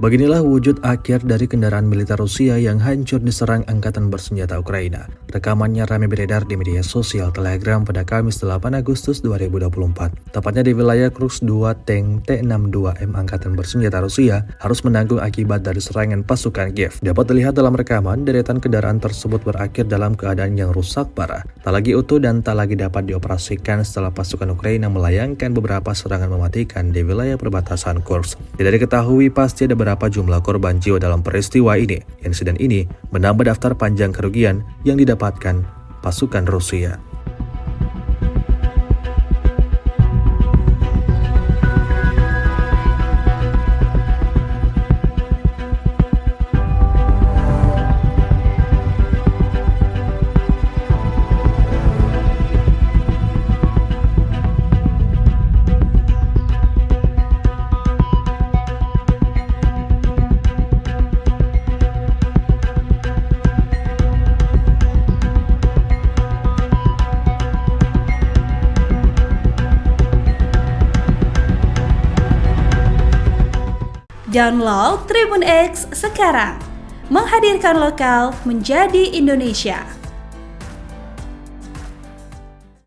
Beginilah wujud akhir dari kendaraan militer Rusia yang hancur diserang angkatan bersenjata Ukraina. Rekamannya ramai beredar di media sosial Telegram pada Kamis 8 Agustus 2024. Tepatnya di wilayah Kursk 2 tank T-62M angkatan bersenjata Rusia harus menanggung akibat dari serangan pasukan Kiev. Dapat dilihat dalam rekaman, deretan kendaraan tersebut berakhir dalam keadaan yang rusak parah, tak lagi utuh dan tak lagi dapat dioperasikan setelah pasukan Ukraina melayangkan beberapa serangan mematikan di wilayah perbatasan Kursk. Tidak diketahui pasti ada berapa jumlah korban jiwa dalam peristiwa ini. Insiden ini menambah daftar panjang kerugian yang didapatkan pasukan Rusia. Download Tribun X sekarang, menghadirkan lokal menjadi Indonesia.